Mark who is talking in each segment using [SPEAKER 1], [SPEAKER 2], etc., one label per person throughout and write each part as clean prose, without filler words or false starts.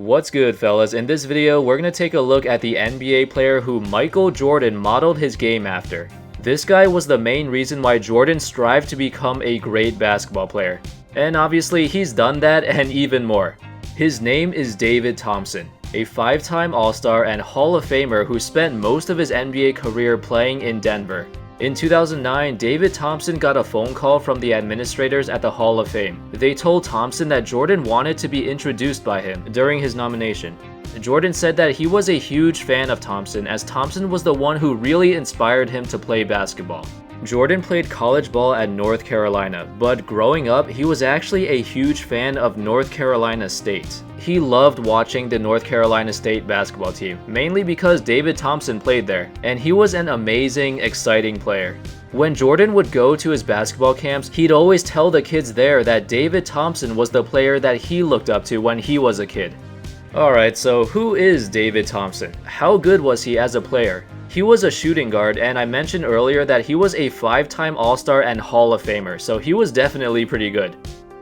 [SPEAKER 1] What's good, fellas? In this video, we're gonna take a look at the NBA player who Michael Jordan modeled his game after. This guy was the main reason why Jordan strived to become a great basketball player. And obviously, he's done that and even more. His name is David Thompson, a 5-time All-Star and Hall of Famer who spent most of his NBA career playing in Denver. In 2009, David Thompson got a phone call from the administrators at the Hall of Fame. They told Thompson that Jordan wanted to be introduced by him during his nomination. Jordan said that he was a huge fan of Thompson, as Thompson was the one who really inspired him to play basketball. Jordan played college ball at North Carolina, but growing up, he was actually a huge fan of North Carolina State. He loved watching the North Carolina State basketball team, mainly because David Thompson played there, and he was an amazing, exciting player. When Jordan would go to his basketball camps, he'd always tell the kids there that David Thompson was the player that he looked up to when he was a kid. Alright, so who is David Thompson? How good was he as a player? He was a shooting guard, and I mentioned earlier that he was a 5-time All-Star and Hall of Famer, so he was definitely pretty good.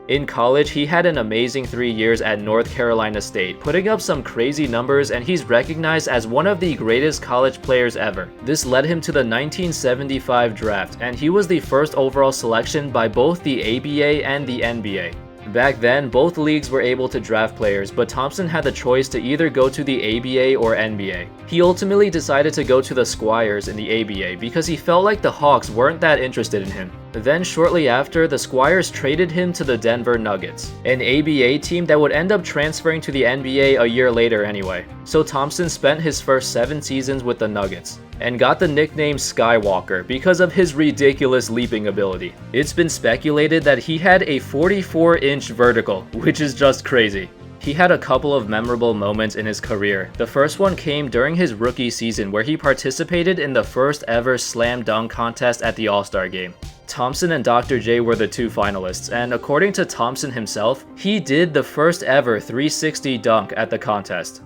[SPEAKER 1] In college, he had an amazing 3 years at North Carolina State, putting up some crazy numbers, and he's recognized as one of the greatest college players ever. This led him to the 1975 draft, and he was the first overall selection by both the ABA and the NBA. Back then, both leagues were able to draft players, but Thompson had the choice to either go to the ABA or NBA. He ultimately decided to go to the Squires in the ABA because he felt like the Hawks weren't that interested in him. Then shortly after, the Squires traded him to the Denver Nuggets, an ABA team that would end up transferring to the NBA a year later anyway. So Thompson spent his first 7 seasons with the Nuggets, and got the nickname Skywalker because of his ridiculous leaping ability. It's been speculated that he had a 44-inch vertical, which is just crazy. He had a couple of memorable moments in his career. The first one came during his rookie season where he participated in the first ever slam dunk contest at the All-Star game. Thompson and Dr. J were the 2 finalists, and according to Thompson himself, he did the first ever 360 dunk at the contest.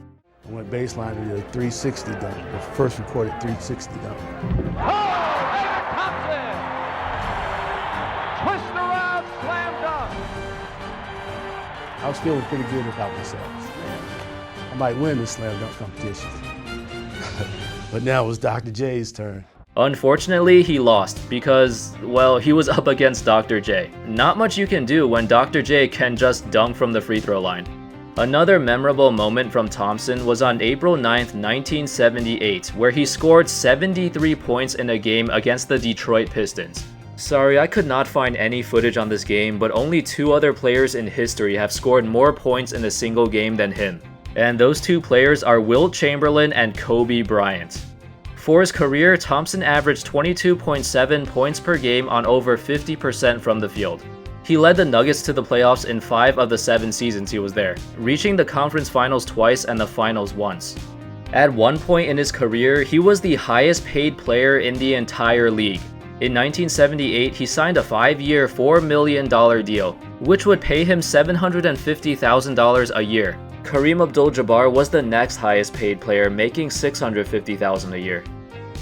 [SPEAKER 2] I went baseline to do a 360 dunk, the first recorded 360 dunk.
[SPEAKER 3] Oh, David Thompson! Twist around, slam dunk!
[SPEAKER 2] I was feeling pretty good about myself. I might win this slam dunk competition. But now it was Dr. J's turn.
[SPEAKER 1] Unfortunately, he lost because, well, he was up against Dr. J. Not much you can do when Dr. J can just dunk from the free throw line. Another memorable moment from Thompson was on April 9th, 1978, where he scored 73 points in a game against the Detroit Pistons. Sorry, I could not find any footage on this game, but only 2 other players in history have scored more points in a single game than him. And those 2 players are Wilt Chamberlain and Kobe Bryant. For his career, Thompson averaged 22.7 points per game on over 50% from the field. He led the Nuggets to the playoffs in 5 of the 7 seasons he was there, reaching the conference finals twice and the finals once. At one point in his career, he was the highest paid player in the entire league. In 1978, he signed a 5-year, $4 million deal, which would pay him $750,000 a year. Kareem Abdul-Jabbar was the next highest paid player, making $650,000 a year.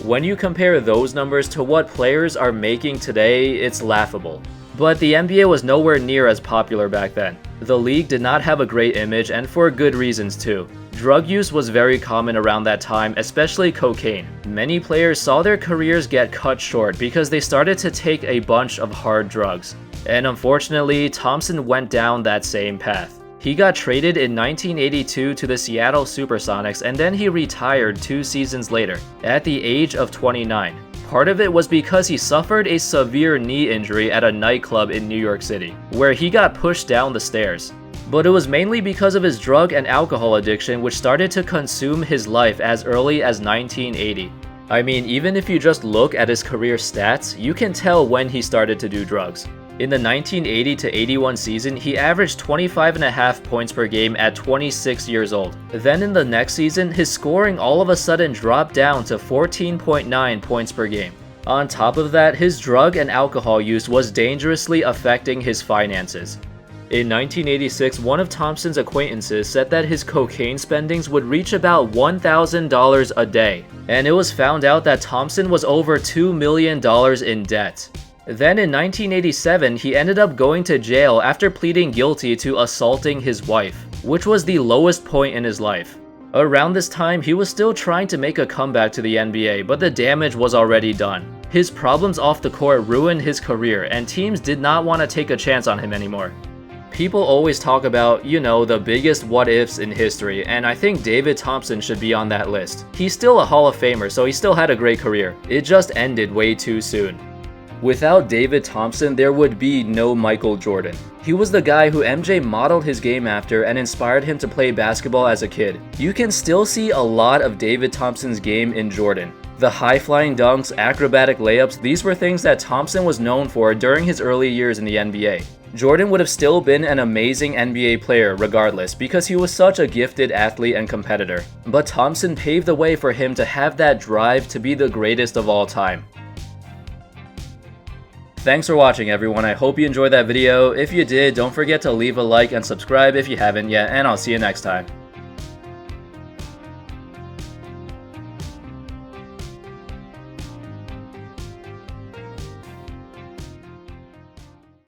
[SPEAKER 1] When you compare those numbers to what players are making today, it's laughable. But the NBA was nowhere near as popular back then. The league did not have a great image, and for good reasons too. Drug use was very common around that time, especially cocaine. Many players saw their careers get cut short because they started to take a bunch of hard drugs. And unfortunately, Thompson went down that same path. He got traded in 1982 to the Seattle Supersonics, and then he retired 2 seasons later, at the age of 29. Part of it was because he suffered a severe knee injury at a nightclub in New York City, where he got pushed down the stairs. But it was mainly because of his drug and alcohol addiction, which started to consume his life as early as 1980. I mean, even if you just look at his career stats, you can tell when he started to do drugs. In the 1980 to 81 season, he averaged 25.5 points per game at 26 years old. Then in the next season, his scoring all of a sudden dropped down to 14.9 points per game. On top of that, his drug and alcohol use was dangerously affecting his finances. In 1986, one of Thompson's acquaintances said that his cocaine spendings would reach about $1,000 a day, and it was found out that Thompson was over $2 million in debt. Then in 1987, he ended up going to jail after pleading guilty to assaulting his wife. which was the lowest point in his life. Around this time, he was still trying to make a comeback to the NBA, but the damage was already done. His problems off the court ruined his career, and teams did not want to take a chance on him anymore. People always talk about, the biggest what-ifs in history, and I think David Thompson should be on that list. He's still a Hall of Famer, so he still had a great career. It just ended way too soon. Without David Thompson, there would be no Michael Jordan. He was the guy who MJ modeled his game after and inspired him to play basketball as a kid. You can still see a lot of David Thompson's game in Jordan. The high-flying dunks, acrobatic layups, these were things that Thompson was known for during his early years in the NBA. Jordan would have still been an amazing NBA player regardless because he was such a gifted athlete and competitor. But Thompson paved the way for him to have that drive to be the greatest of all time. Thanks for watching, everyone. I hope you enjoyed that video. If you did, don't forget to leave a like and subscribe if you haven't yet, and I'll see you next time.